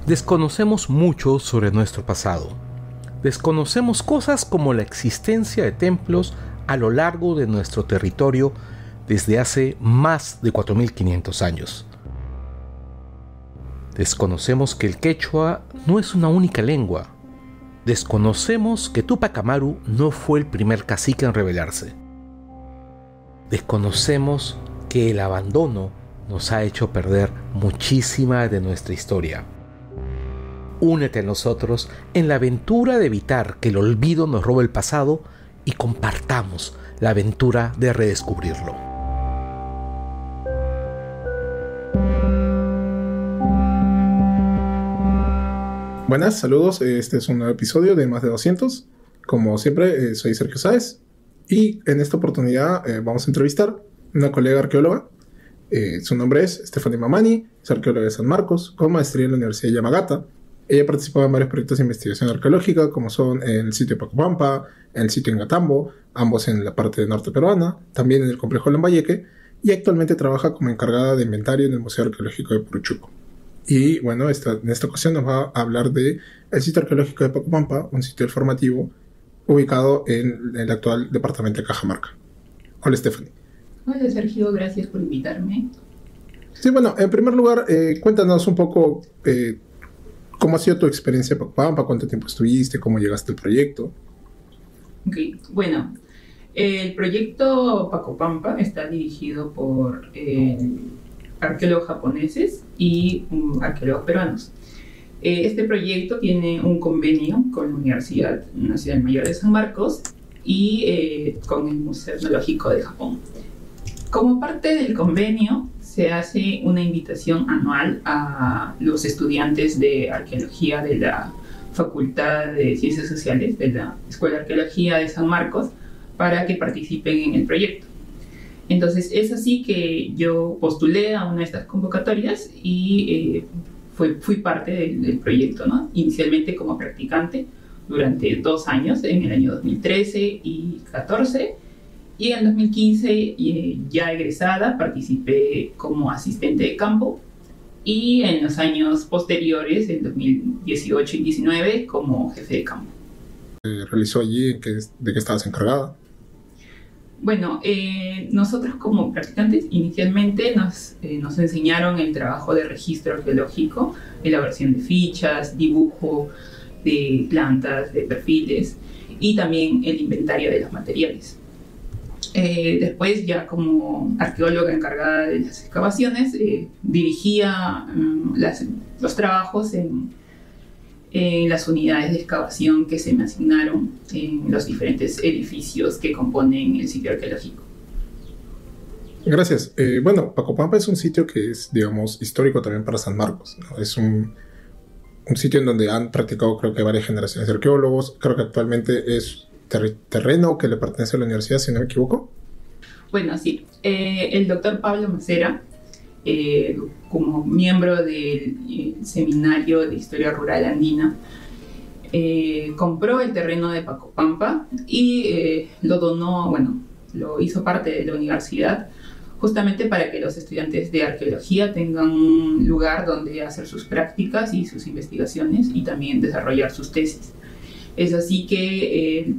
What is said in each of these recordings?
Desconocemos mucho sobre nuestro pasado. Desconocemos cosas como la existencia de templos a lo largo de nuestro territorio desde hace más de 4500 años. Desconocemos que el quechua no es una única lengua. Desconocemos que Túpac Amaru no fue el primer cacique en rebelarse. Desconocemos que el abandono nos ha hecho perder muchísima de nuestra historia. Únete a nosotros en la aventura de evitar que el olvido nos robe el pasado y compartamos la aventura de redescubrirlo. Buenas, saludos. Este es un nuevo episodio de Más de 200. Como siempre, soy Sergio Sáez y en esta oportunidad vamos a entrevistar a una colega arqueóloga. Su nombre es Stephanie Mamani, es arqueóloga de San Marcos, con maestría en la Universidad de Yamagata. Ella participó en varios proyectos de investigación arqueológica, como son en el sitio de Pacopampa, en el sitio en Gatambo, ambos en la parte norte peruana, también en el complejo Lambayeque, y actualmente trabaja como encargada de inventario en el Museo Arqueológico de Puruchuco. Y bueno, en esta ocasión nos va a hablar de el sitio arqueológico de Pacopampa, un sitio informativo ubicado en el actual departamento de Cajamarca. Hola, Stephanie. Hola, Sergio, gracias por invitarme. Sí, bueno, en primer lugar, cuéntanos un poco cómo ha sido tu experiencia en Pacopampa, cuánto tiempo estuviste, cómo llegaste al proyecto. Ok, bueno, el proyecto Pacopampa está dirigido por arqueólogos japoneses y arqueólogos peruanos. Este proyecto tiene un convenio con la Universidad Nacional Mayor de San Marcos y con el Museo Etnológico de Japón. Como parte del convenio, se hace una invitación anual a los estudiantes de arqueología de la Facultad de Ciencias Sociales de la Escuela de Arqueología de San Marcos para que participen en el proyecto. Entonces es así que yo postulé a una de estas convocatorias y fui parte del proyecto, ¿no? Inicialmente como practicante durante 2 años, en el año 2013 y 2014. Y en el 2015, ya egresada, participé como asistente de campo y en los años posteriores, en 2018 y 2019, como jefe de campo. ¿Realizó allí? ¿De qué estabas encargada? Bueno, nosotros como practicantes inicialmente nos enseñaron el trabajo de registro arqueológico, elaboración de fichas, dibujo de plantas, de perfiles y también el inventario de los materiales. Después, ya como arqueóloga encargada de las excavaciones, dirigía los trabajos en las unidades de excavación que se me asignaron en los diferentes edificios que componen el sitio arqueológico. Gracias. Bueno, Pacopampa es un sitio que es, digamos, histórico también para San Marcos, ¿no? Es un sitio en donde han practicado, creo que varias generaciones de arqueólogos. Creo que actualmente es terreno que le pertenece a la universidad, si no me equivoco. Bueno, sí. El doctor Pablo Macera, como miembro del Seminario de Historia Rural Andina, compró el terreno de Pacopampa y lo donó, bueno, lo hizo parte de la universidad, justamente para que los estudiantes de arqueología tengan un lugar donde hacer sus prácticas y sus investigaciones y también desarrollar sus tesis. Es así que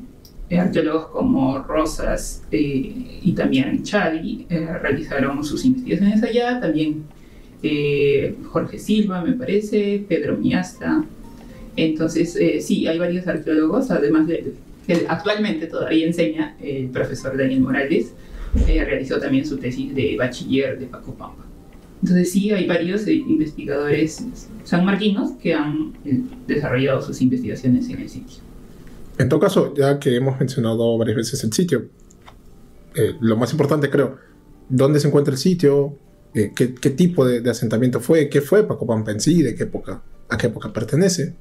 arqueólogos como Rosas y también Chadi realizaron sus investigaciones allá, también Jorge Silva, me parece, Pedro Miasta. Entonces, sí, hay varios arqueólogos, además de que actualmente todavía enseña el profesor Daniel Morales, realizó también su tesis de bachiller de Pacopampa. Entonces sí, hay varios investigadores sanmarquinos que han desarrollado sus investigaciones en el sitio. En todo caso, ya que hemos mencionado varias veces el sitio, lo más importante creo, ¿dónde se encuentra el sitio? ¿Qué tipo de asentamiento fue? ¿Qué fue Pacopampa en sí? ¿De qué época? ¿A qué época pertenece?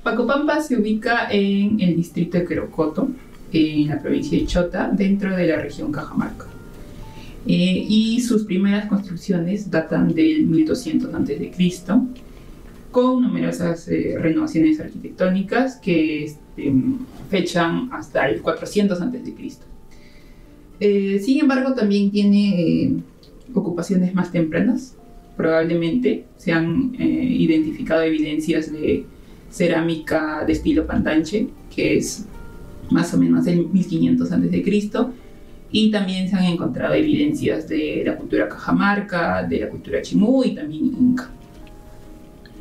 Pacopampa se ubica en el distrito de Querocoto, en la provincia de Chota, dentro de la región Cajamarca. Y sus primeras construcciones datan del 1200 a.C., con numerosas renovaciones arquitectónicas que fechan hasta el 400 a.C. Sin embargo, también tiene ocupaciones más tempranas, probablemente se han identificado evidencias de cerámica de estilo Pantanche, que es más o menos del 1500 a.C., y también se han encontrado evidencias de la cultura cajamarca, de la cultura chimú y también inca.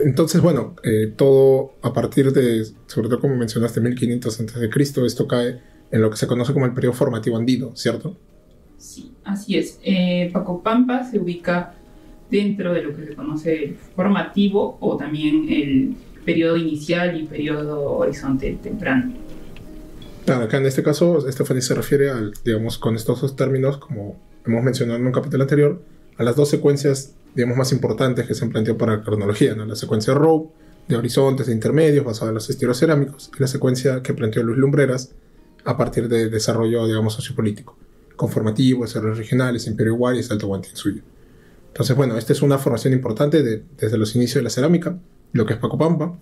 Entonces, bueno, todo a partir de, sobre todo como mencionaste, 1500 a.C., esto cae en lo que se conoce como el periodo formativo andino, ¿cierto? Sí, así es. Pacopampa se ubica dentro de lo que se conoce el formativo o también el periodo inicial y periodo horizonte temprano. Claro, acá en este caso, Stephanie se refiere al, digamos, con estos dos términos, como hemos mencionado en un capítulo anterior, a las dos secuencias, digamos, más importantes que se han planteado para la cronología, ¿no? La secuencia Rowe, de horizontes e intermedios, basada en los estilos cerámicos, y la secuencia que planteó Luis Lumbreras a partir del desarrollo, digamos, sociopolítico, conformativo, desarrollos regionales, Imperio Huari y Salto Guantinsuyo. Entonces, bueno, esta es una formación importante desde los inicios de la cerámica, lo que es Pacopampa,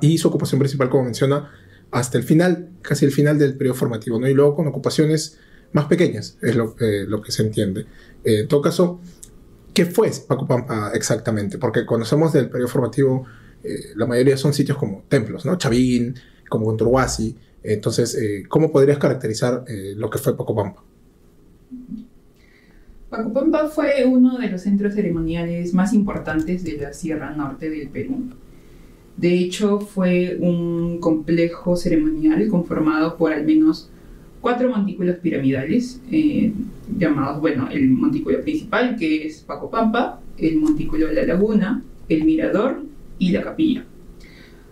y su ocupación principal, como menciona, hasta el final, casi el final del periodo formativo, ¿no? Y luego con ocupaciones más pequeñas, es lo que se entiende. En todo caso, ¿qué fue Pacopampa exactamente? Porque conocemos del periodo formativo, la mayoría son sitios como templos, ¿no? Chavín, como Conturhuasi. Entonces, ¿cómo podrías caracterizar lo que fue Pacopampa? Pacopampa fue uno de los centros ceremoniales más importantes de la Sierra Norte del Perú. De hecho, fue un complejo ceremonial conformado por al menos 4 montículos piramidales, llamados, bueno, el montículo principal, que es Pacopampa, el montículo de la laguna, el mirador y la capilla.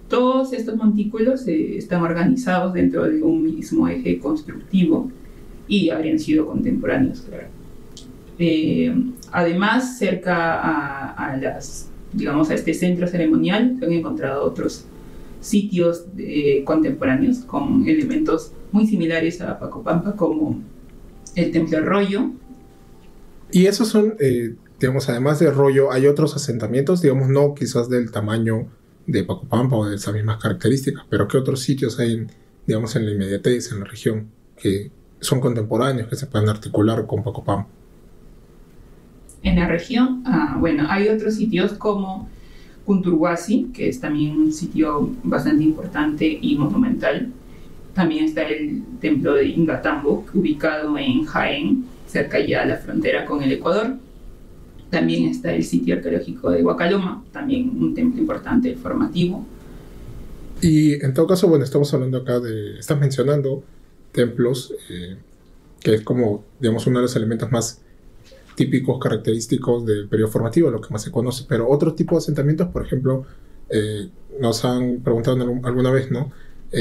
Todos estos montículos están organizados dentro de un mismo eje constructivo y habrían sido contemporáneos, claro. Además, cerca a este centro ceremonial se han encontrado otros sitios contemporáneos con elementos muy similares a Pacopampa, como el Templo Rollo. Y esos son, digamos, además de Rollo, hay otros asentamientos, digamos, no quizás del tamaño de Pacopampa o de esas mismas características, pero ¿qué otros sitios hay, digamos, en la inmediatez, en la región, que son contemporáneos, que se pueden articular con Pacopampa? En la región, bueno, hay otros sitios como Conturhuasi, que es también un sitio bastante importante y monumental. También está el templo de Ingatambo, ubicado en Jaén, cerca ya a la frontera con el Ecuador. También está el sitio arqueológico de Huacaloma, también un templo importante, formativo. Y en todo caso, bueno, estamos hablando acá estás mencionando templos, que es como, digamos, uno de los elementos más típicos, característicos del periodo formativo, lo que más se conoce, pero otro tipo de asentamientos, por ejemplo, nos han preguntado alguna vez, ¿no?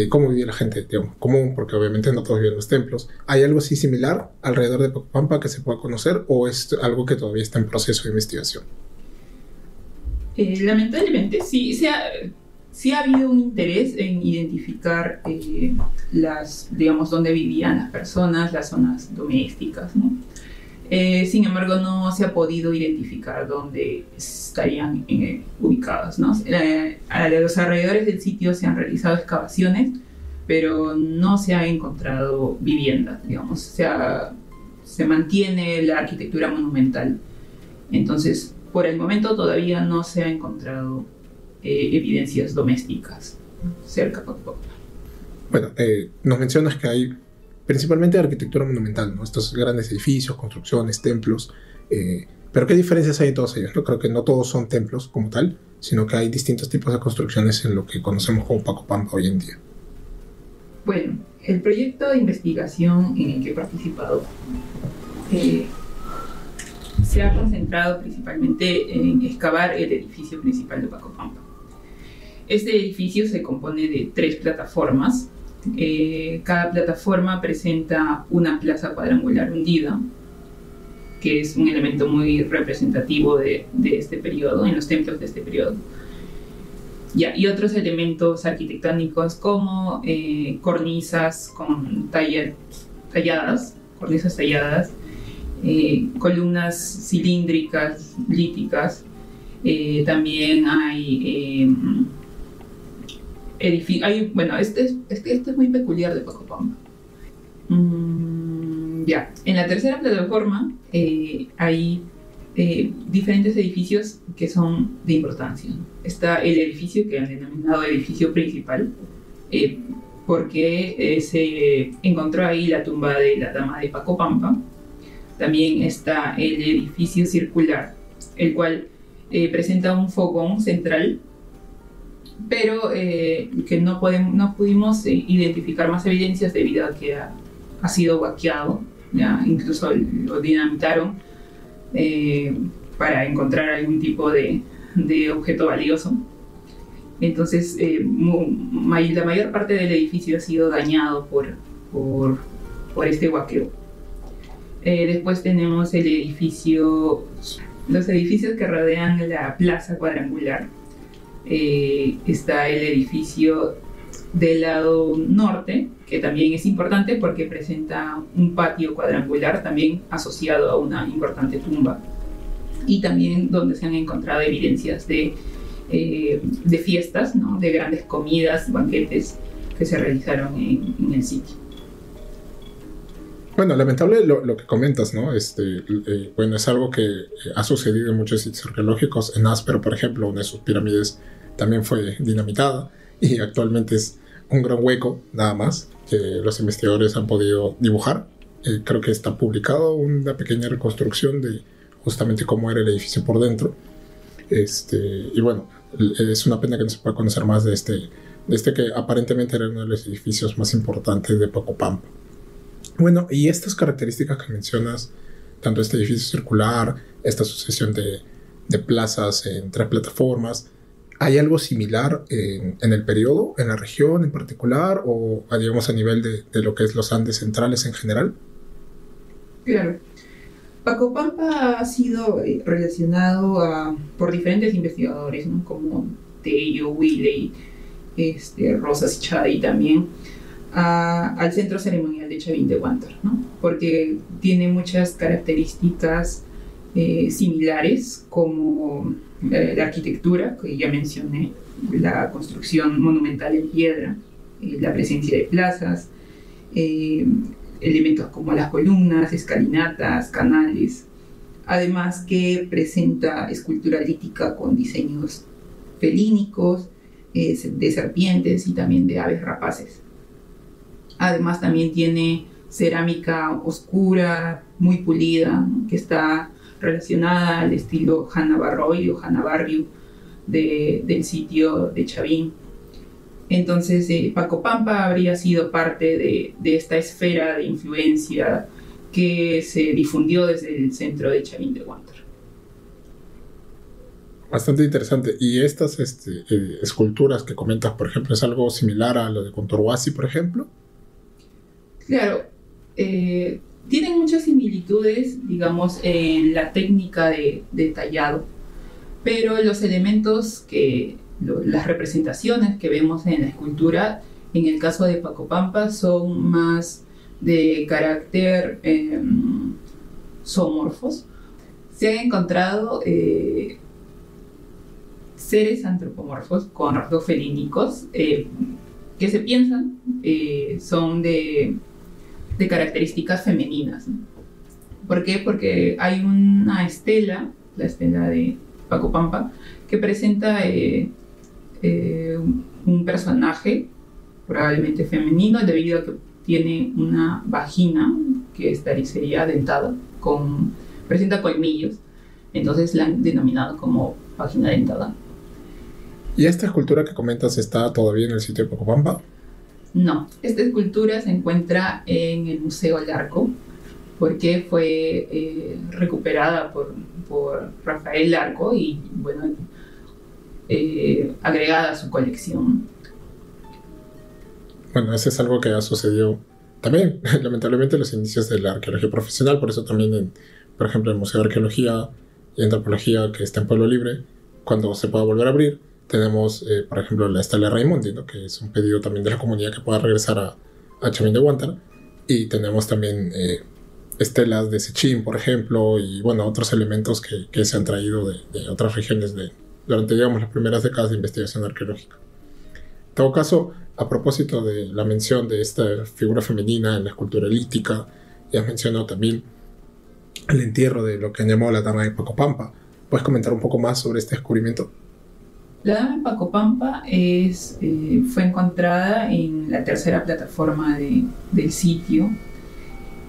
¿Cómo vivía la gente, digamos, común? Porque obviamente no todos viven en los templos. ¿Hay algo así similar alrededor de Pacopampa que se pueda conocer o es algo que todavía está en proceso de investigación? Lamentablemente sí ha habido un interés en identificar digamos, dónde vivían las personas, las zonas domésticas, ¿no? Sin embargo, no se ha podido identificar dónde estarían ubicados, ¿no? A los alrededores del sitio se han realizado excavaciones, pero no se ha encontrado viviendas, digamos. Se mantiene la arquitectura monumental. Entonces, por el momento todavía no se ha encontrado evidencias domésticas cerca de Pacopampa. Bueno, nos mencionas que hay principalmente arquitectura monumental, ¿no? Estos grandes edificios, construcciones, templos, pero ¿qué diferencias hay en todos ellos? No creo que no todos son templos como tal, sino que hay distintos tipos de construcciones en lo que conocemos como Pacopampa hoy en día. Bueno, el proyecto de investigación en el que he participado se ha concentrado principalmente en excavar el edificio principal de Pacopampa. Este edificio se compone de 3 plataformas. Cada plataforma presenta una plaza cuadrangular hundida, que es un elemento muy representativo de este periodo, en los templos de este periodo. Y otros elementos arquitectónicos como cornisas con talladas, columnas cilíndricas, líticas. También hay bueno, este es muy peculiar de Pacopampa. En la tercera plataforma hay diferentes edificios que son de importancia, ¿no? Está el edificio que han denominado edificio principal, porque se encontró ahí la tumba de la dama de Pacopampa. También está el edificio circular, el cual presenta un fogón central, pero que no pudimos identificar más evidencias debido a que ha sido vaqueado, ya incluso lo dinamitaron para encontrar algún tipo de objeto valioso. Entonces la mayor parte del edificio ha sido dañado por este vaqueo. Después tenemos los edificios que rodean la plaza cuadrangular. Está el edificio del lado norte, que también es importante porque presenta un patio cuadrangular también asociado a una importante tumba, y también donde se han encontrado evidencias de fiestas, ¿no? De grandes comidas, banquetes que se realizaron en el sitio. Bueno, lamentable lo que comentas, ¿no? Bueno, es algo que ha sucedido en muchos sitios arqueológicos. En Áspero, por ejemplo, una de sus pirámides también fue dinamitada y actualmente es un gran hueco, nada más, que los investigadores han podido dibujar. Creo que está publicado una pequeña reconstrucción de justamente cómo era el edificio por dentro. Y bueno, es una pena que no se pueda conocer más de este que aparentemente era uno de los edificios más importantes de Pacopampa. Bueno, y estas características que mencionas, tanto este edificio circular, esta sucesión de plazas en 3 plataformas, ¿hay algo similar en el periodo, en la región en particular, o digamos a nivel de lo que es los Andes centrales en general? Claro. Pacopampa ha sido relacionado por diferentes investigadores, ¿no? Como Tello, Willey, Rosas y Chadi también, al centro ceremonial de Chavín de Huántar, ¿no? Porque tiene muchas características similares, como la arquitectura, que ya mencioné, la construcción monumental en piedra, la presencia de plazas, elementos como las columnas, escalinatas, canales, además que presenta escultura lítica con diseños felínicos, de serpientes y también de aves rapaces. Además también tiene cerámica oscura, muy pulida, ¿no? Que está relacionada al estilo Hanna Barroy o Hanna Barriu del sitio de Chavín. Entonces Pacopampa habría sido parte de esta esfera de influencia que se difundió desde el centro de Chavín de Huántar. Bastante interesante. ¿Y estas esculturas que comentas, por ejemplo, es algo similar a lo de Conturhuasi, por ejemplo? Claro, tienen muchas similitudes, digamos, en la técnica de tallado, pero los elementos las representaciones que vemos en la escultura, en el caso de Pacopampa, son más de carácter zoomorfos. Se han encontrado seres antropomorfos con rasgos felínicos que se piensan son de características femeninas, ¿no? ¿Por qué? Porque hay una estela, la estela de Pacopampa, que presenta un personaje probablemente femenino debido a que tiene una vagina que sería dentada, presenta colmillos, entonces la han denominado como vagina dentada. ¿Y esta escultura que comentas está todavía en el sitio de Pacopampa? No, esta escultura se encuentra en el Museo Larco porque fue recuperada por Rafael Larco y, bueno, agregada a su colección. Bueno, eso es algo que ha sucedido también, lamentablemente, en los inicios de la arqueología profesional. Por eso también, por ejemplo, el Museo de Arqueología y Antropología, que está en Pueblo Libre, cuando se pueda volver a abrir, tenemos, por ejemplo, la Estela Raimondi, ¿no? Que es un pedido también de la comunidad que pueda regresar a Chavín de Huántar. Y tenemos también estelas de Sechín, por ejemplo, y bueno, otros elementos que se han traído de otras regiones durante, digamos, las primeras décadas de investigación arqueológica. En todo caso, a propósito de la mención de esta figura femenina en la escultura lítica, ya has mencionado también el entierro de lo que han llamado la Dama de Pacopampa. ¿Puedes comentar un poco más sobre este descubrimiento? La Dama de Pacopampa fue encontrada en la tercera plataforma del sitio.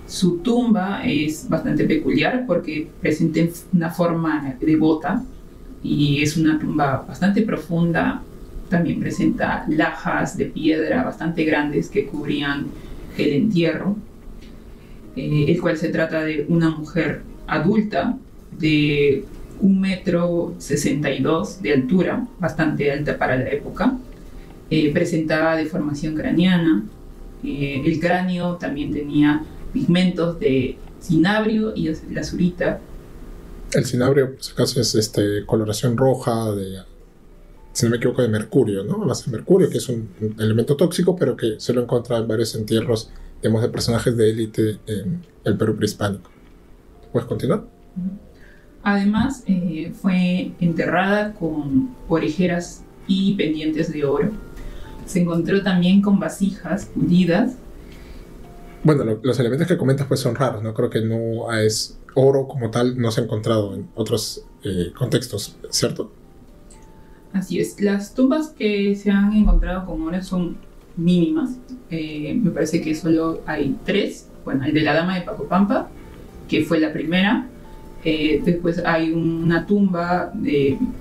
Su tumba es bastante peculiar porque presenta una forma de bota y es una tumba bastante profunda. También presenta lajas de piedra bastante grandes que cubrían el entierro, el cual se trata de una mujer adulta de 1,62 m de altura, bastante alta para la época. Presentaba deformación craneana. El cráneo también tenía pigmentos de cinabrio y lazurita. El cinabrio, por si acaso, es coloración roja, si no me equivoco, de mercurio, ¿no? A base de mercurio, que es un elemento tóxico, pero que se lo encuentra en varios entierros, digamos, de personajes de élite en el Perú prehispánico. ¿Puedes continuar? Además, fue enterrada con orejeras y pendientes de oro. Se encontró también con vasijas pulidas. Bueno, los elementos que comentas pues son raros, ¿no? Creo que no es oro como tal, no se ha encontrado en otros contextos, ¿cierto? Así es. Las tumbas que se han encontrado con oro son mínimas. Me parece que solo hay 3. Bueno, el de la Dama de Pacopampa, que fue la primera. Después hay una tumba,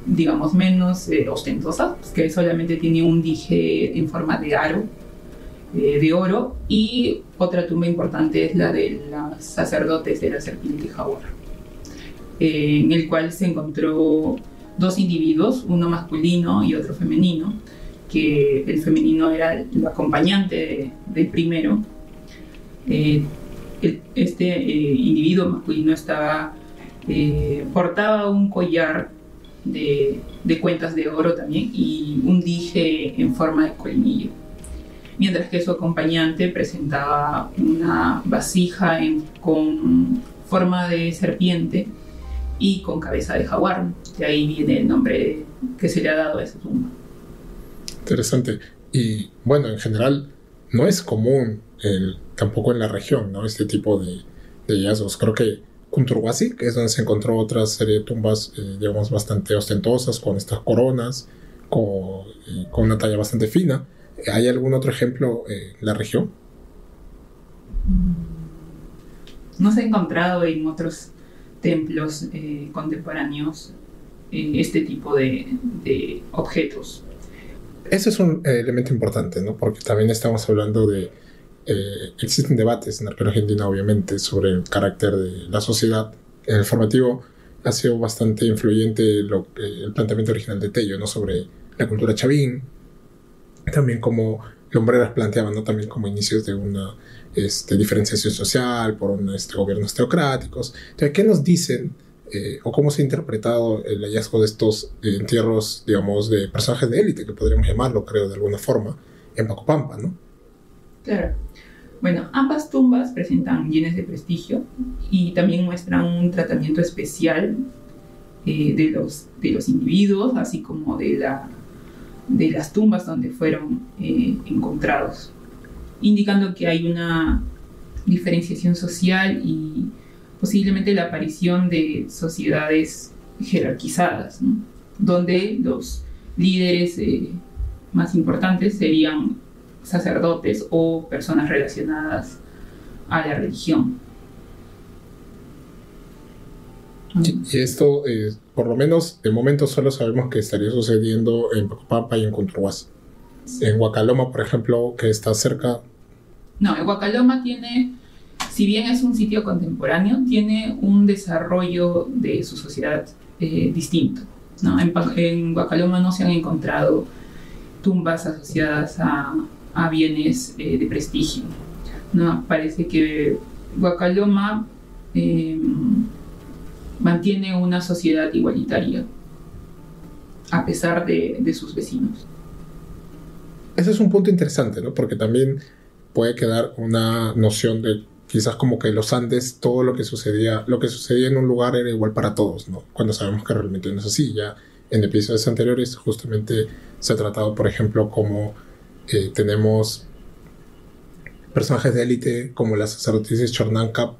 digamos, menos ostentosa, que solamente tiene un dije en forma de aro, de oro. Y otra tumba importante es la de los sacerdotes de la serpiente jaguar, en el cual se encontró 2 individuos, uno masculino y otro femenino, que el femenino era el acompañante del primero. Individuo masculino portaba un collar de cuentas de oro también y un dije en forma de colmillo, mientras que su acompañante presentaba una vasija con forma de serpiente y con cabeza de jaguar. De ahí viene el nombre que se le ha dado a esa tumba. Interesante. Y bueno, en general no es común tampoco en la región, ¿no? Este tipo de hallazgos. Creo que Cunturhuasi, que es donde se encontró otra serie de tumbas, digamos, bastante ostentosas, con estas coronas, con una talla bastante fina. ¿Hay algún otro ejemplo en la región? No se ha encontrado en otros templos contemporáneos este tipo de objetos. Ese es un elemento importante, ¿no? Porque también estamos hablando de... existen debates en arqueología andina, obviamente, sobre el carácter de la sociedad. En el formativo ha sido bastante influyente el planteamiento original de Tello, ¿no? Sobre la cultura chavín, también como Lumbreras planteaba, ¿no? También como inicios de una diferenciación social por gobiernos teocráticos. Entonces, ¿qué nos dicen o cómo se ha interpretado el hallazgo de estos entierros, digamos, de personajes de élite, que podríamos llamarlo, creo, de alguna forma, en Pacopampa, ¿no? Claro. Bueno, ambas tumbas presentan bienes de prestigio y también muestran un tratamiento especial de los individuos, así como de las tumbas donde fueron encontrados, indicando que hay una diferenciación social y posiblemente la aparición de sociedades jerarquizadas, ¿no? Donde los líderes más importantes serían sacerdotes o personas relacionadas a la religión. Y esto, por lo menos, de momento solo sabemos que estaría sucediendo en Pacopampa y en Cunturhuasi. En Huacaloma, por ejemplo, que está cerca... No, en Huacaloma tiene, si bien es un sitio contemporáneo, tiene un desarrollo de su sociedad distinto, ¿no? En Huacaloma no se han encontrado tumbas asociadas a bienes de prestigio, ¿no? Parece que Huacaloma mantiene una sociedad igualitaria a pesar de sus vecinos. Ese es un punto interesante, ¿no? Porque también puede quedar una noción de quizás como que los Andes, todo lo que sucedía en un lugar era igual para todos, ¿no? Cuando sabemos que realmente no es así. Ya en episodios anteriores justamente se ha tratado, por ejemplo, como tenemos personajes de élite como las sacerdotisas Chornancap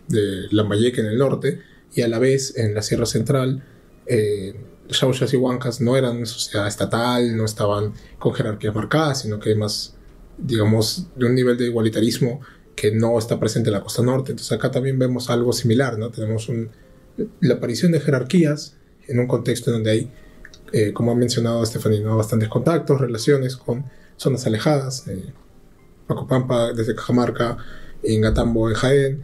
de Lambayeque en el norte, y a la vez en la Sierra Central, Xauxas y Huancas no eran sociedad estatal, no estaban con jerarquías marcadas, sino que más, digamos, de un nivel de igualitarismo que no está presente en la costa norte. Entonces acá también vemos algo similar, ¿no? Tenemos la aparición de jerarquías en un contexto en donde hay, como ha mencionado Stephanie, ¿no? Bastantes contactos, relaciones con zonas alejadas, Pacopampa desde Cajamarca, Ingatambo en Jaén,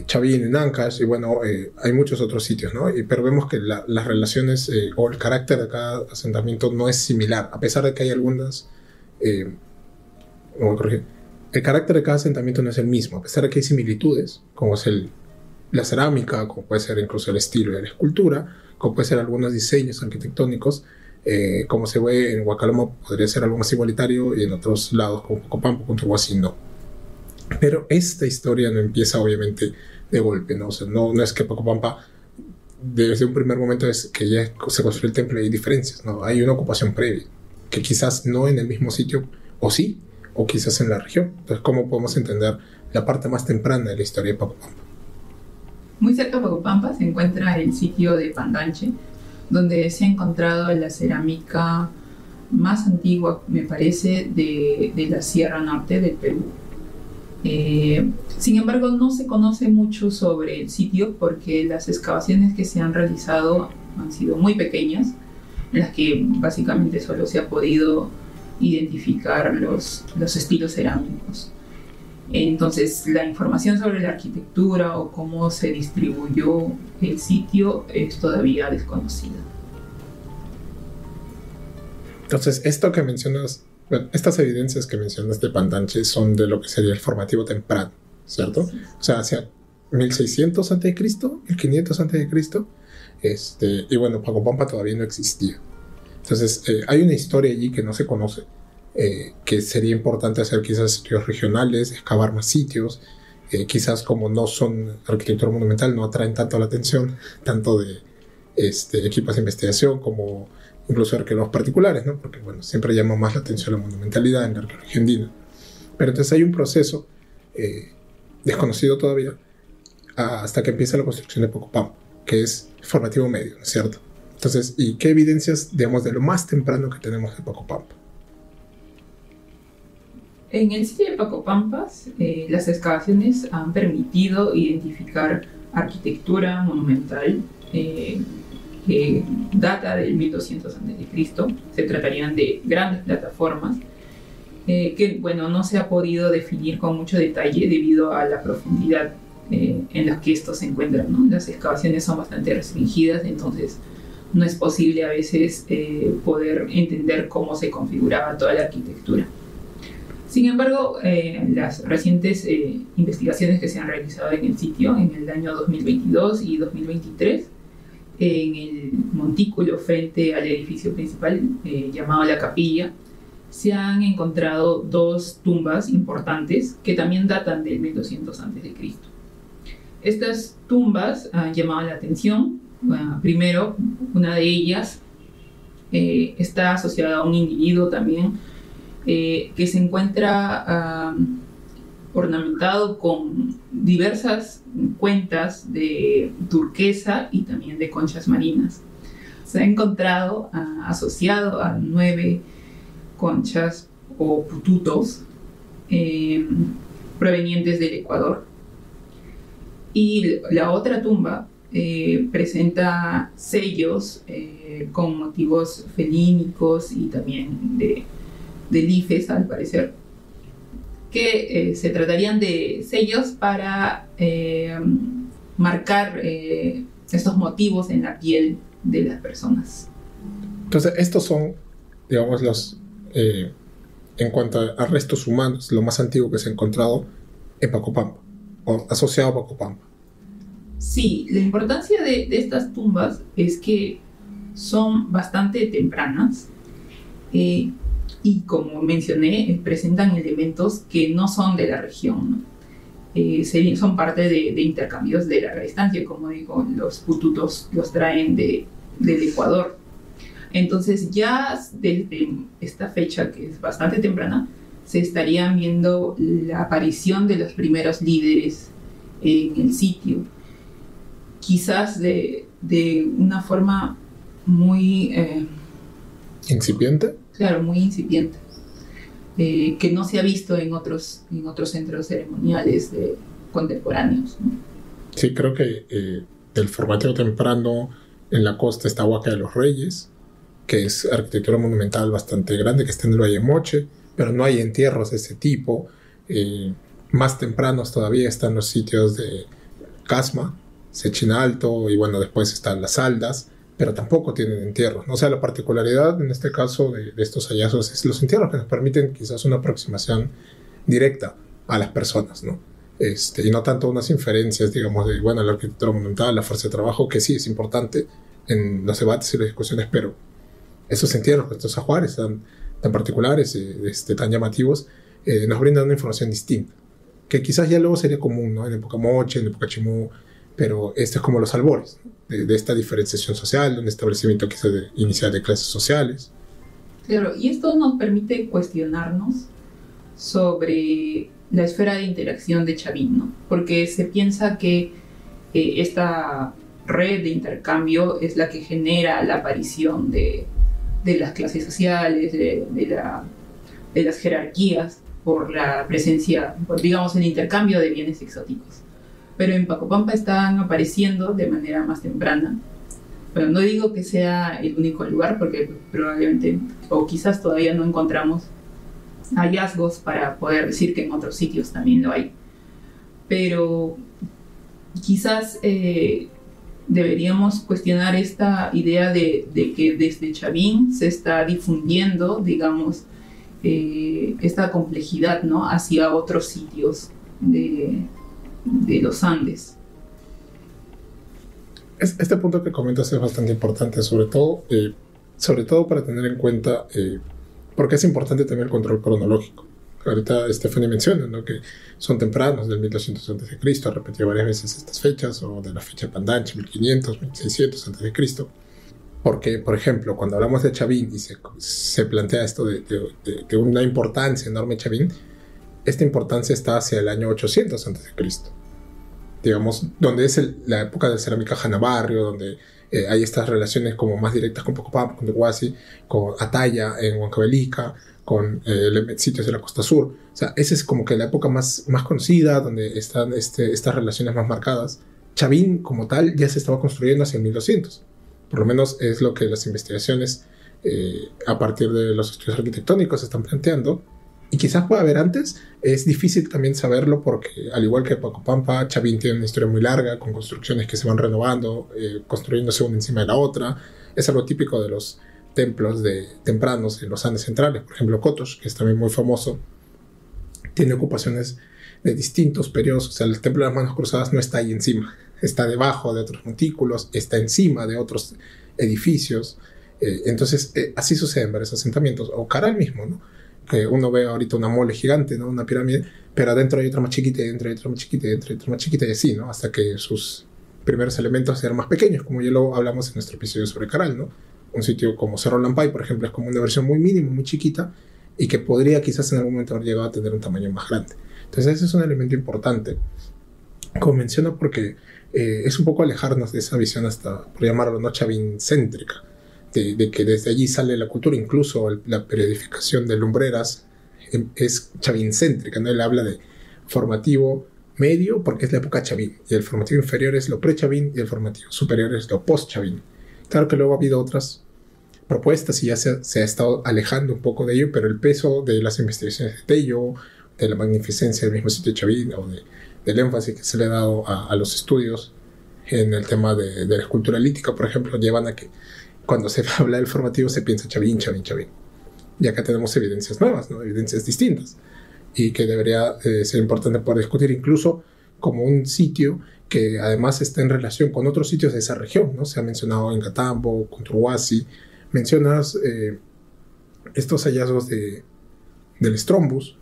Chavín en Ancash, y bueno, hay muchos otros sitios, ¿no? Pero vemos que las relaciones o el carácter de cada asentamiento no es similar, a pesar de que hay algunas... voy a corregir. El carácter de cada asentamiento no es el mismo, a pesar de que hay similitudes, como es la cerámica, como puede ser incluso el estilo de la escultura, como puede ser algunos diseños arquitectónicos, como se ve en Huacalomo podría ser algo más igualitario, y en otros lados como Pacopampa, Punta Huasi, no. Pero esta historia no empieza obviamente de golpe, ¿no? O sea, no es que Pacopampa desde un primer momento es que ya se construyó el templo y hay diferencias, ¿no? Hay una ocupación previa, que quizás no en el mismo sitio, o sí, o quizás en la región. Entonces, ¿cómo podemos entender la parte más temprana de la historia de Pacopampa? Muy cerca de Pacopampa se encuentra el sitio de Pandanche, donde se ha encontrado la cerámica más antigua, me parece, de la Sierra Norte del Perú. Sin embargo, no se conoce mucho sobre el sitio porque las excavaciones que se han realizado han sido muy pequeñas, en las que básicamente solo se ha podido identificar los estilos cerámicos. Entonces, la información sobre la arquitectura o cómo se distribuyó el sitio es todavía desconocida. Entonces, esto que mencionas, bueno, estas evidencias que mencionas de Pandanche son de lo que sería el formativo temprano, ¿cierto? Sí. O sea, hacia 1600 a.C., 1500 a.C., y bueno, Pacopampa todavía no existía. Entonces, hay una historia allí que no se conoce, que sería importante hacer quizás estudios regionales, excavar más sitios, quizás como no son arquitectura monumental, no atraen tanto la atención, tanto de equipos de investigación como incluso arqueólogos particulares, ¿no? Porque bueno, siempre llama más la atención la monumentalidad en la arqueología andina. Pero entonces hay un proceso desconocido todavía hasta que empieza la construcción de Pacopampa, que es formativo medio, ¿no es cierto? Entonces, ¿y qué evidencias, digamos, de lo más temprano que tenemos de Pacopampa? En el sitio de Pacopampas, las excavaciones han permitido identificar arquitectura monumental que data del 1200 a.C. Se tratarían de grandes plataformas que, bueno, no se ha podido definir con mucho detalle debido a la profundidad en la que estos se encuentran, ¿no? Las excavaciones son bastante restringidas, entonces no es posible a veces poder entender cómo se configuraba toda la arquitectura. Sin embargo, las recientes investigaciones que se han realizado en el sitio en el año 2022 y 2023, en el montículo frente al edificio principal llamado La Capilla, se han encontrado dos tumbas importantes que también datan del 1200 a.C. Estas tumbas han llamado la atención. Primero, una de ellas está asociada a un individuo también que se encuentra ornamentado con diversas cuentas de turquesa y también de conchas marinas. Se ha encontrado asociado a 9 conchas o pututos provenientes del Ecuador. Y la otra tumba presenta sellos con motivos felínicos y también de lifes, al parecer, que se tratarían de sellos para marcar estos motivos en la piel de las personas. Entonces, estos son, digamos, los en cuanto a restos humanos, lo más antiguo que se ha encontrado en Pacopampa, o asociado a Pacopampa. Sí, la importancia de estas tumbas es que son bastante tempranas y, como mencioné, presentan elementos que no son de la región, ¿no? Son parte de intercambios de larga distancia. Como digo, los pututos los traen del Ecuador. Entonces, ya desde esta fecha, que es bastante temprana, se estarían viendo la aparición de los primeros líderes en el sitio, quizás de una forma muy... ¿Incipiente? Claro, muy incipiente, que no se ha visto en otros centros ceremoniales contemporáneos, ¿no? Sí, creo que del formateo temprano en la costa está Huaca de los Reyes, que es arquitectura monumental bastante grande, que está en el Valle Moche, pero no hay entierros de ese tipo. Más tempranos todavía están los sitios de Casma, Sechina Alto, y bueno, después están las Aldas, pero tampoco tienen entierros, ¿no? O sea, la particularidad en este caso de estos hallazgos es los entierros, que nos permiten quizás una aproximación directa a las personas, ¿no? Y no tanto unas inferencias, digamos, de, bueno, la arquitectura monumental, la fuerza de trabajo, que sí es importante en los debates y las discusiones, pero esos entierros, estos ajuares tan particulares, tan llamativos, nos brindan una información distinta, que quizás ya luego sería común, ¿no? En época Moche, en época Chimú, pero esto es como los albores, ¿no? de esta diferenciación social, de un establecimiento quizás inicial de clases sociales. Claro, y esto nos permite cuestionarnos sobre la esfera de interacción de Chavín, ¿no? Porque se piensa que esta red de intercambio es la que genera la aparición de las clases sociales, de las jerarquías, por la presencia, digamos, el intercambio de bienes exóticos. Pero en Pacopampa están apareciendo de manera más temprana. Bueno, no digo que sea el único lugar, porque probablemente, o quizás todavía no encontramos hallazgos para poder decir que en otros sitios también lo hay. Pero quizás deberíamos cuestionar esta idea de que desde Chavín se está difundiendo, digamos, esta complejidad, ¿no?, hacia otros sitios de los Andes. Este punto que comentas es bastante importante, sobre todo para tener en cuenta, porque es importante tener el control cronológico. Ahorita Stephanie menciona, ¿no?, que son tempranos, del 1200 a.C., ha repetido varias veces estas fechas, o de la fecha de Pandanche, 1500, 1600 a.C., porque, por ejemplo, cuando hablamos de Chavín y se plantea esto de una importancia enorme Chavín, esta importancia está hacia el año 800 a.C., digamos, donde es la época de cerámica Janabarrio, donde hay estas relaciones como más directas con Pacopampa, con Tehuasi, con Ataya en Huancavelica, con sitios de la costa sur. O sea, esa es como que la época más conocida, donde están estas relaciones más marcadas. Chavín, como tal, ya se estaba construyendo hacia el 1200. Por lo menos es lo que las investigaciones a partir de los estudios arquitectónicos están planteando. Y quizás pueda haber antes, es difícil también saberlo porque, al igual que Pacopampa, Chavín tiene una historia muy larga, con construcciones que se van renovando, construyéndose una encima de la otra. Es algo típico de los templos tempranos en los Andes centrales. Por ejemplo, Cotos, que es también muy famoso, tiene ocupaciones de distintos periodos. O sea, el templo de las manos cruzadas no está ahí encima, está debajo de otros montículos, está encima de otros edificios. Entonces, así sucede en varios asentamientos. O Caral mismo, ¿no?, que uno ve ahorita una mole gigante, ¿no?, una pirámide, pero adentro hay otra más chiquita, y dentro hay otra más chiquita, y dentro hay otra más chiquita, y así, ¿no?, hasta que sus primeros elementos eran más pequeños, como ya lo hablamos en nuestro episodio sobre Caral, ¿no? Un sitio como Cerro Lampay, por ejemplo, es como una versión muy mínima, muy chiquita, y que podría quizás en algún momento haber llegado a tener un tamaño más grande. Entonces ese es un elemento importante, como menciono, porque es un poco alejarnos de esa visión, hasta, por llamarlo, no chavincéntrica, de que desde allí sale la cultura. Incluso la periodificación de Lumbreras es chavincéntrica, ¿no? Él habla de formativo medio porque es la época Chavín, y el formativo inferior es lo pre-Chavín, y el formativo superior es lo post-Chavín. Claro que luego ha habido otras propuestas y ya se ha estado alejando un poco de ello, pero el peso de las investigaciones de Tello, de la magnificencia del mismo sitio de Chavín, o del énfasis que se le ha dado a los estudios en el tema de la escultura lítica, por ejemplo, llevan a que cuando se habla del formativo se piensa Chavín. Y acá tenemos evidencias nuevas, ¿no?, evidencias distintas, y que debería ser importante poder discutir, incluso como un sitio que además está en relación con otros sitios de esa región, ¿no? Se ha mencionado en Catambo, Conturhuasi. Mencionas estos hallazgos del Strombus,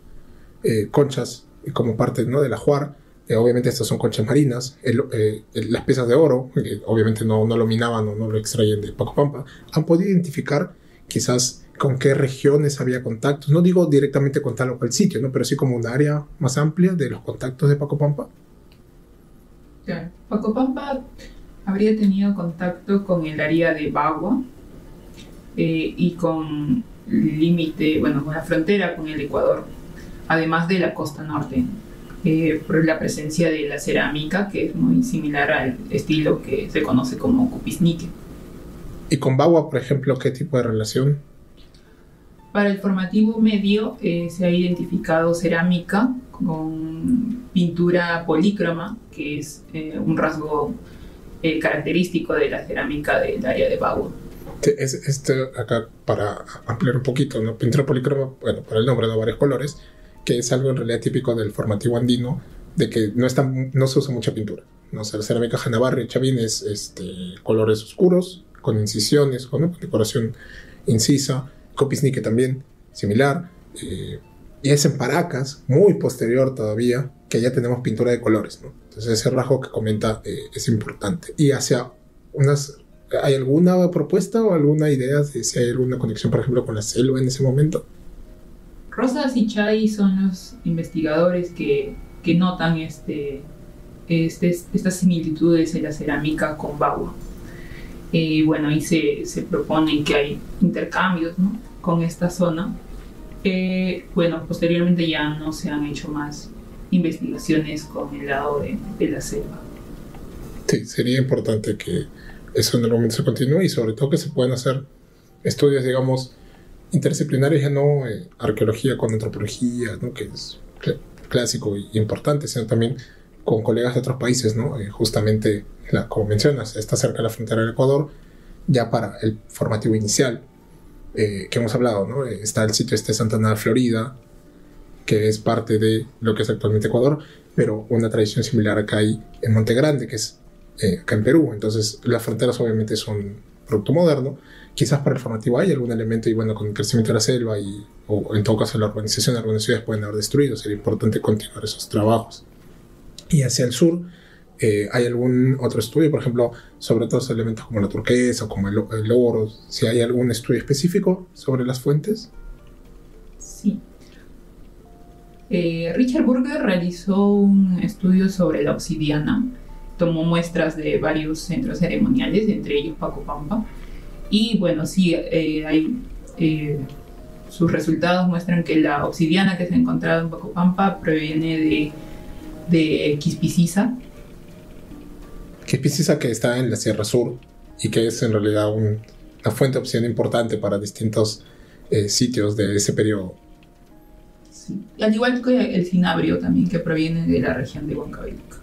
conchas como parte, ¿no?, del ajuar. Obviamente estas son conchas marinas. Las piezas de oro, que obviamente no lo minaban o no lo extraían de Pacopampa, han podido identificar quizás con qué regiones había contactos. No digo directamente con tal o cual sitio, ¿no?, pero sí como un área más amplia de los contactos de Pacopampa. Claro. Pacopampa habría tenido contacto con el área de Bagua y con límite, bueno, con la frontera con el Ecuador, además de la costa norte, por la presencia de la cerámica, que es muy similar al estilo que se conoce como cupisnique. ¿Y con Bagua, por ejemplo, qué tipo de relación? Para el formativo medio se ha identificado cerámica con pintura polícroma, que es un rasgo característico de la cerámica del área de Bagua. Acá, para ampliar un poquito, ¿no? Pintura polícroma, bueno, por el nombre, de varios colores, que es algo en realidad típico del formativo andino, de que no se usa mucha pintura, ¿no? O sea, la cerámica Janabarri y Chavín es colores oscuros, con incisiones, con decoración incisa. Copisnique también, similar. Y es en Paracas, muy posterior todavía, que ya tenemos pintura de colores, ¿no? Entonces ese rasgo que comenta es importante. Y ¿hay alguna propuesta o alguna idea de si hay alguna conexión, por ejemplo, con la selva en ese momento? Rosas y Chay son los investigadores que notan estas similitudes en la cerámica con Bagua. Bueno, ahí se proponen que hay intercambios, ¿no?, con esta zona. Bueno, posteriormente ya no se han hecho más investigaciones con el lado de la selva. Sí, sería importante que eso en algún momento se continúe y sobre todo que se puedan hacer estudios, digamos, interdisciplinarios, ya no arqueología con antropología, ¿no?, que es clásico y importante, sino también con colegas de otros países, ¿no? Justamente, como mencionas, está cerca de la frontera del Ecuador, ya para el formativo inicial que hemos hablado, ¿no? Está el sitio Santana, Florida, que es parte de lo que es actualmente Ecuador, pero una tradición similar acá hay en Monte Grande, que es acá en Perú. Entonces las fronteras obviamente son producto moderno. Quizás para el formativo hay algún elemento, y bueno, con el crecimiento de la selva o en todo caso la urbanización de algunas ciudades pueden haber destruido. Sería importante continuar esos trabajos. Y hacia el sur, ¿hay algún otro estudio, por ejemplo, sobre otros elementos como la turquesa o como el oro? Si hay algún estudio específico sobre las fuentes. Sí. Richard Burger realizó un estudio sobre la obsidiana. Tomó muestras de varios centros ceremoniales, entre ellos Pacopampa. Y bueno, sí, sus resultados muestran que la obsidiana que se ha encontrado en Pacopampa proviene de Quispicisa. Quispicisa, que está en la Sierra Sur y que es en realidad una fuente de obsidiana importante para distintos sitios de ese periodo. Sí. Al igual que el cinabrio también, que proviene de la región de Huancavelica.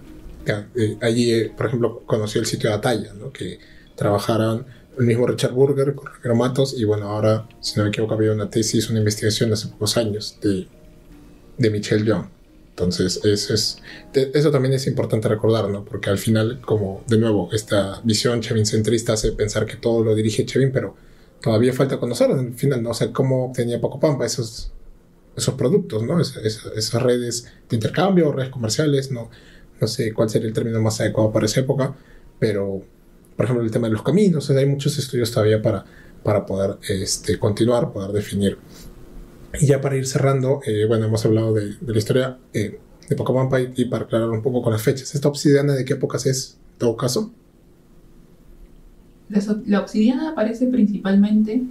Allí, por ejemplo, conocí el sitio de Ataya, ¿no?, que trabajaron el mismo Richard Burger con cromatos, y bueno, ahora, si no me equivoco, había una tesis, una investigación hace pocos años de Michel Young. Entonces, eso también es importante recordar, ¿no? Porque al final, como de nuevo, esta visión Chevin-centrista hace pensar que todo lo dirige Chevin, pero todavía falta conocer al final, ¿no? O sea, cómo obtenía Pacopampa esos productos, ¿no? Esas redes de intercambio, redes comerciales, no sé cuál sería el término más adecuado para esa época, pero, por ejemplo, el tema de los caminos, o sea, hay muchos estudios todavía para poder continuar, poder definir. Y ya para ir cerrando, bueno, hemos hablado de la historia de Pacopampa, y para aclarar un poco con las fechas, ¿esta obsidiana de qué épocas es, en todo caso? La obsidiana aparece principalmente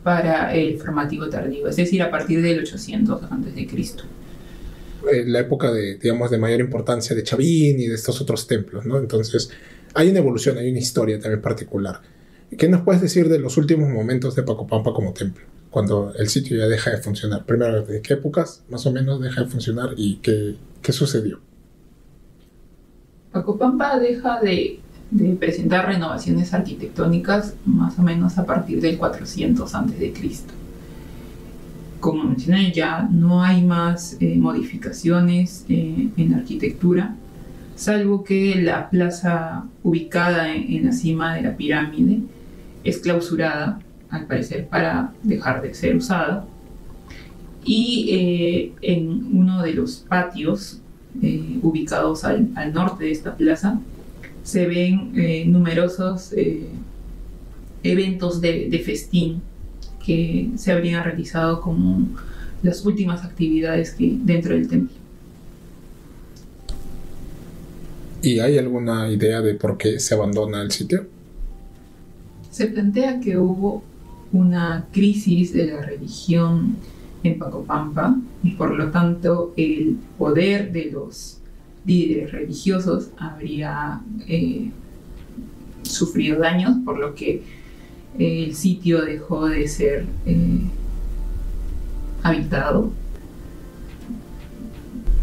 para el formativo tardío, es decir, a partir del 800 a.C. La época de mayor importancia de Chavín y de estos otros templos, ¿no? Entonces, hay una evolución, hay una historia también particular. ¿Qué nos puedes decir de los últimos momentos de Pacopampa como templo? Cuando el sitio ya deja de funcionar. Primero, ¿de qué épocas más o menos deja de funcionar y qué sucedió? Pacopampa deja de presentar renovaciones arquitectónicas más o menos a partir del 400 a.C. Como mencioné, ya no hay más modificaciones en arquitectura, salvo que la plaza ubicada en la cima de la pirámide es clausurada, al parecer para dejar de ser usada, y en uno de los patios ubicados al norte de esta plaza se ven numerosos eventos de festín que se habrían realizado como las últimas actividades dentro del templo. ¿Y hay alguna idea de por qué se abandona el sitio? Se plantea que hubo una crisis de la religión en Pacopampa y por lo tanto el poder de los líderes religiosos habría sufrido daños, por lo que el sitio dejó de ser habitado.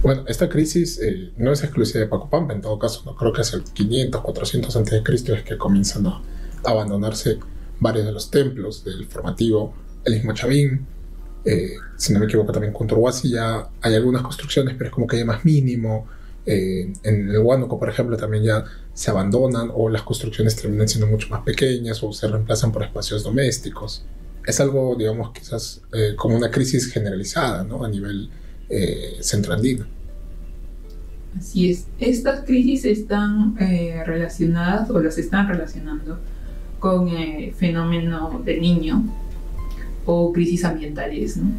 Bueno, esta crisis no es exclusiva de Pacopampa, en todo caso, no creo que es el 500, 400 a.C. es que comienzan a abandonarse varios de los templos del formativo, el mismo Chavín, si no me equivoco también Cunturhuasi ya hay algunas construcciones, pero es como que ya más mínimo. En el Huánuco, por ejemplo, también ya se abandonan o las construcciones terminan siendo mucho más pequeñas o se reemplazan por espacios domésticos. Es algo, digamos, quizás como una crisis generalizada, ¿no? A nivel centroandino. Así es. Estas crisis están relacionadas o las están relacionando con el fenómeno del Niño o crisis ambientales, ¿no?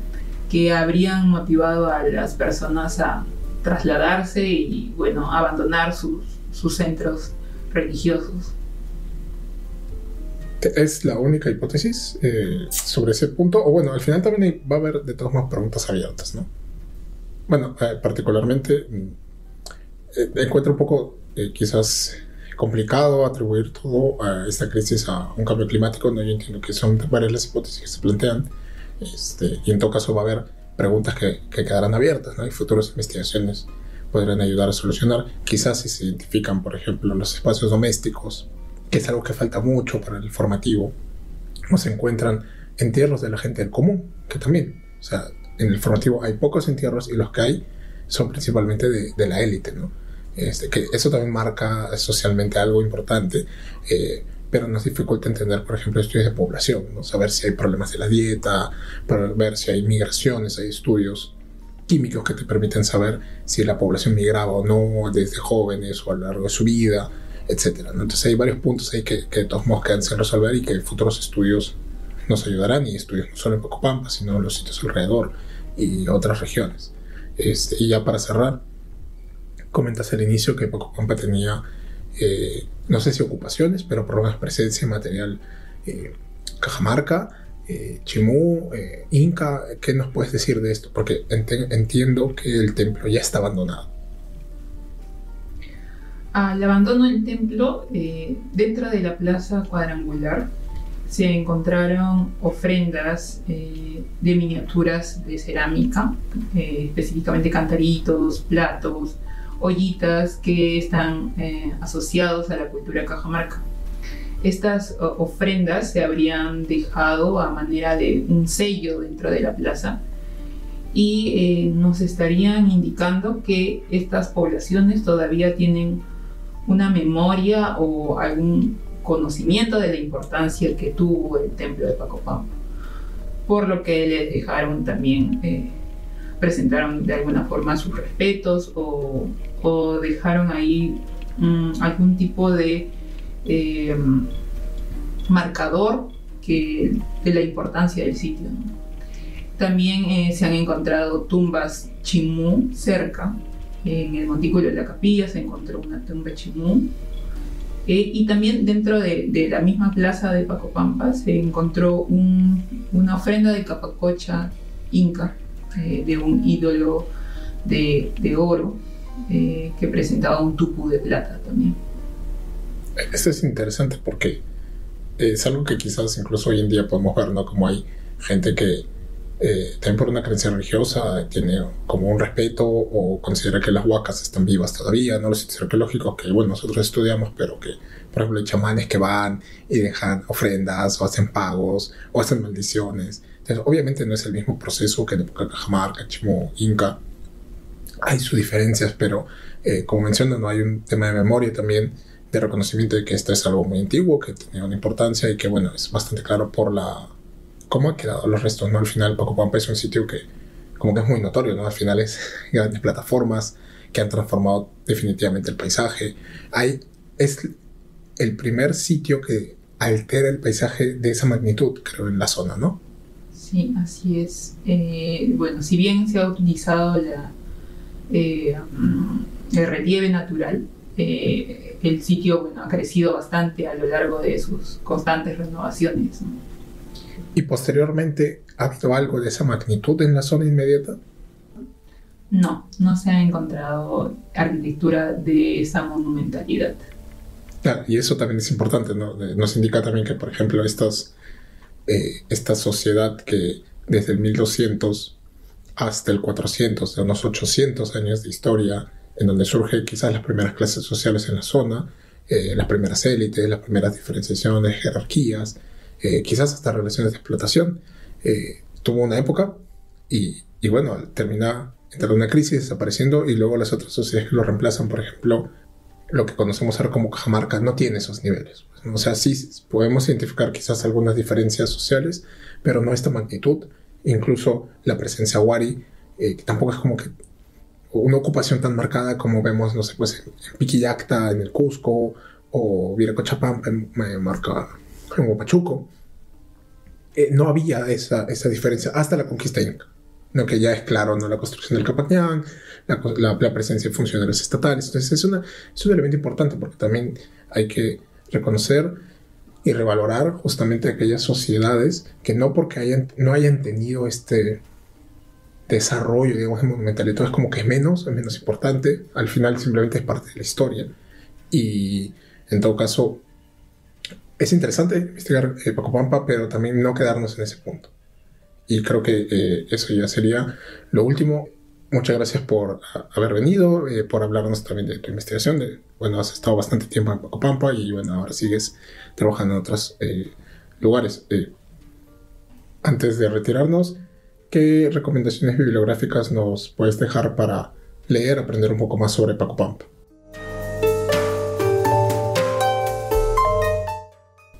Que habrían motivado a las personas a trasladarse y, bueno, abandonar sus centros religiosos. ¿Es la única hipótesis sobre ese punto? O bueno, al final también va a haber de todas modas preguntas abiertas, ¿no? Bueno, particularmente encuentro un poco quizás complicado atribuir todo a esta crisis a un cambio climático, ¿no? Yo entiendo que son varias las hipótesis que se plantean, y en todo caso va a haber preguntas que quedarán abiertas, ¿no? Y futuras investigaciones podrán ayudar a solucionar. Quizás si se identifican, por ejemplo, los espacios domésticos, que es algo que falta mucho para el formativo, o se encuentran entierros de la gente del común, que también, o sea, en el formativo hay pocos entierros y los que hay son principalmente de la élite, ¿no? Que eso también marca socialmente algo importante, pero nos dificulta entender, por ejemplo, estudios de población, ¿no? Saber si hay problemas de la dieta, para ver si hay migraciones, hay estudios químicos que te permiten saber si la población migraba o no desde jóvenes o a lo largo de su vida, etcétera, ¿no? Entonces hay varios puntos ahí que de todos modos quedan sin resolver y que futuros estudios nos ayudarán, y estudios no solo en Pacopampa, sino en los sitios alrededor y otras regiones. Y ya para cerrar, comentas al inicio que Pacopampa tenía no sé si ocupaciones, pero por lo menos presencia material Cajamarca, Chimú, Inca. ¿Qué nos puedes decir de esto? Porque entiendo que el templo ya está abandonado. Al abandono del templo, dentro de la plaza cuadrangular se encontraron ofrendas de miniaturas de cerámica, específicamente cantaritos, platos, ollitas que están asociados a la cultura cajamarca. Estas ofrendas se habrían dejado a manera de un sello dentro de la plaza y nos estarían indicando que estas poblaciones todavía tienen una memoria o algún conocimiento de la importancia que tuvo el templo de Pacopampa, por lo que les dejaron también, presentaron de alguna forma sus respetos o dejaron ahí algún tipo de marcador de la importancia del sitio, ¿no? También se han encontrado tumbas chimú cerca. En el montículo de la capilla se encontró una tumba chimú. Y también dentro de la misma plaza de Pacopampa se encontró una ofrenda de capacocha inca, de un ídolo de oro que presentaba un tupú de plata también. Esto es interesante porque es algo que quizás incluso hoy en día podemos ver, ¿no? Como hay gente que también por una creencia religiosa tiene como un respeto o considera que las huacas están vivas todavía, no los sitios arqueológicos que, bueno, nosotros estudiamos, pero que, por ejemplo, hay chamanes que van y dejan ofrendas o hacen pagos o hacen maldiciones. Entonces, obviamente no es el mismo proceso que en época Cajamarca, Chimú, Inca. Hay sus diferencias, pero como menciono, no hay un tema de memoria también, de reconocimiento de que esto es algo muy antiguo, que tiene una importancia y que, bueno, es bastante claro por cómo han quedado los restos, ¿no? Al final Pacopampa es un sitio que como que es muy notorio, ¿no? Al final es grandes plataformas que han transformado definitivamente el paisaje. Es el primer sitio que altera el paisaje de esa magnitud, creo, en la zona, ¿no? Sí, así es. Bueno, si bien se ha utilizado el relieve natural el sitio, bueno, ha crecido bastante a lo largo de sus constantes renovaciones, ¿no? ¿Y posteriormente ha habido algo de esa magnitud en la zona inmediata? No, no se ha encontrado arquitectura de esa monumentalidad. Claro, y eso también es importante, ¿no? Nos indica también que, por ejemplo, esta sociedad que desde el 1200 hasta el 400, de unos 800 años de historia, en donde surgen quizás las primeras clases sociales en la zona, las primeras élites, las primeras diferenciaciones, jerarquías, quizás hasta relaciones de explotación, tuvo una época y bueno, termina entrando en una crisis, desapareciendo, y luego las otras sociedades que lo reemplazan, por ejemplo, lo que conocemos ahora como Cajamarca, no tiene esos niveles. O sea, sí podemos identificar quizás algunas diferencias sociales, pero no esta magnitud. Incluso la presencia wari, que tampoco es como que una ocupación tan marcada como vemos, no sé, pues en Piquillacta, en el Cusco, o Viracochapampa, en Huapachuco. No había esa diferencia hasta la conquista inca. No, que ya es claro, ¿no? La construcción del Capañán, la presencia de funcionarios estatales. Entonces es un elemento importante, porque también hay que reconocer y revalorar justamente aquellas sociedades que no porque no hayan tenido este desarrollo, digamos, monumental y todo, es como que es menos importante. Al final simplemente es parte de la historia. Y en todo caso es interesante investigar Pacopampa, pero también no quedarnos en ese punto. Y creo que eso ya sería lo último. Muchas gracias por haber venido, por hablarnos también de tu investigación. Bueno, has estado bastante tiempo en Pacopampa y bueno, ahora sigues trabajando en otros lugares. Antes de retirarnos, ¿qué recomendaciones bibliográficas nos puedes dejar para leer, aprender un poco más sobre Pacopampa?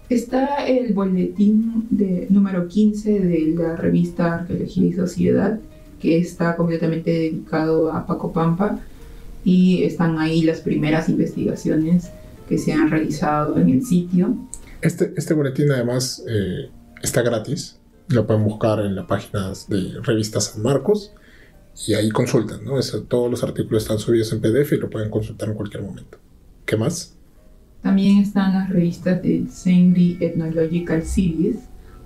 Está el boletín número 15 de la revista Arqueología y Sociedad, que está completamente dedicado a Pacopampa, y están ahí las primeras investigaciones que se han realizado en el sitio. Este boletín además está gratis, lo pueden buscar en la página de Revista San Marcos y ahí consultan, ¿no? Todos los artículos están subidos en PDF y lo pueden consultar en cualquier momento. ¿Qué más? También están las revistas de Senri Ethnological Series,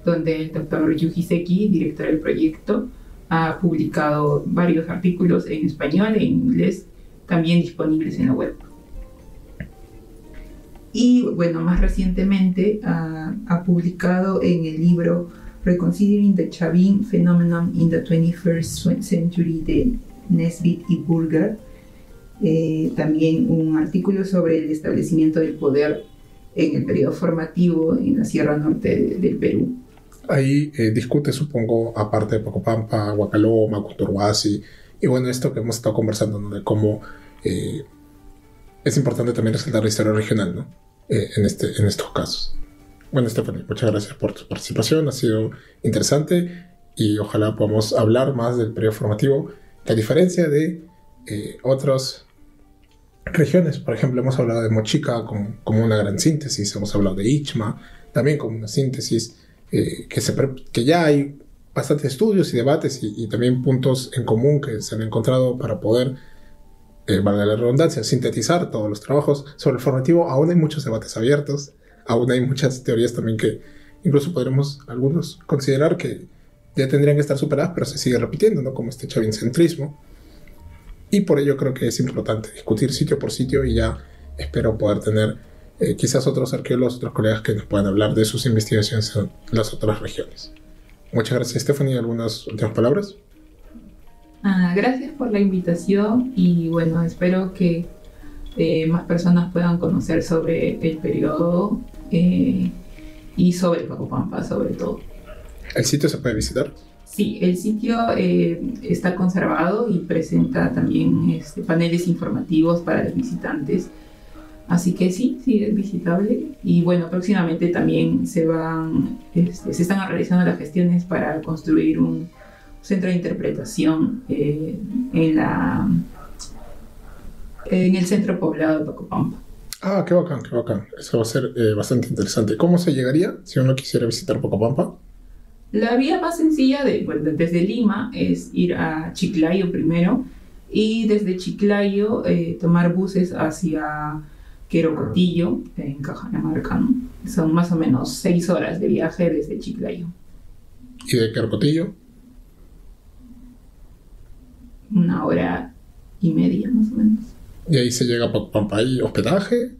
donde el doctor Yuji Seki, director del proyecto, ha publicado varios artículos en español e en inglés, también disponibles en la web. Y bueno, más recientemente ha publicado en el libro Reconsidering the Chavin Phenomenon in the 21st Century de Nesbitt y Burger, también un artículo sobre el establecimiento del poder en el periodo formativo en la Sierra Norte del Perú. Ahí discute, supongo, aparte de Pacopampa, Huacaloma, Coturhuasi, y bueno, esto que hemos estado conversando, ¿no? De cómo es importante también resaltar la historia regional, ¿no? En estos casos. Bueno, Stephanie, muchas gracias por tu participación, ha sido interesante y ojalá podamos hablar más del periodo formativo, que a diferencia de otras regiones. Por ejemplo, hemos hablado de Mochica como una gran síntesis, hemos hablado de Ichma también como una síntesis, que ya hay bastantes estudios y debates y también puntos en común que se han encontrado para poder, valga la redundancia, sintetizar todos los trabajos sobre el formativo. Aún hay muchos debates abiertos, aún hay muchas teorías también que incluso podremos algunos considerar que ya tendrían que estar superadas, pero se sigue repitiendo, ¿no? Como este chavincentrismo. Y por ello creo que es importante discutir sitio por sitio, y ya espero poder tener quizás otros arqueólogos, otros colegas que nos puedan hablar de sus investigaciones en las otras regiones. Muchas gracias, Stephanie. ¿Algunas últimas palabras? Gracias por la invitación y bueno, espero que más personas puedan conocer sobre el periodo y sobre Pacopampa sobre todo. ¿El sitio se puede visitar? Sí, el sitio está conservado y presenta también paneles informativos para los visitantes. Así que sí es visitable. Y bueno, próximamente también se están realizando las gestiones para construir un centro de interpretación en el centro poblado de Pacopampa. Qué bacán, qué bacán. Eso va a ser bastante interesante. ¿Cómo se llegaría si uno quisiera visitar Pacopampa? La vía más sencilla desde Lima es ir a Chiclayo primero y desde Chiclayo tomar buses hacia Querocotillo, en Cajamarca, ¿no? Son más o menos 6 horas de viaje desde Chiclayo. ¿Y de Querocotillo? 1 hora y media, más o menos. Y ahí se llega a Pacopampa. ¿Hay hospedaje?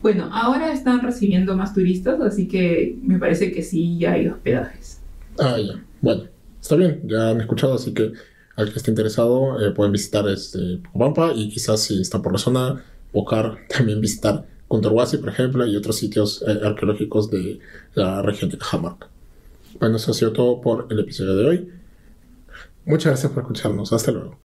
Bueno, ahora están recibiendo más turistas, así que me parece que sí, ya hay hospedajes. Ah, ya. Bueno, está bien. Ya han escuchado, así que al que esté interesado pueden visitar Pacopampa y quizás si está por la zona, buscar también visitar Cunturhuasi, por ejemplo, y otros sitios arqueológicos de la región de Cajamarca. Bueno, eso ha sido todo por el episodio de hoy. Muchas gracias por escucharnos. Hasta luego.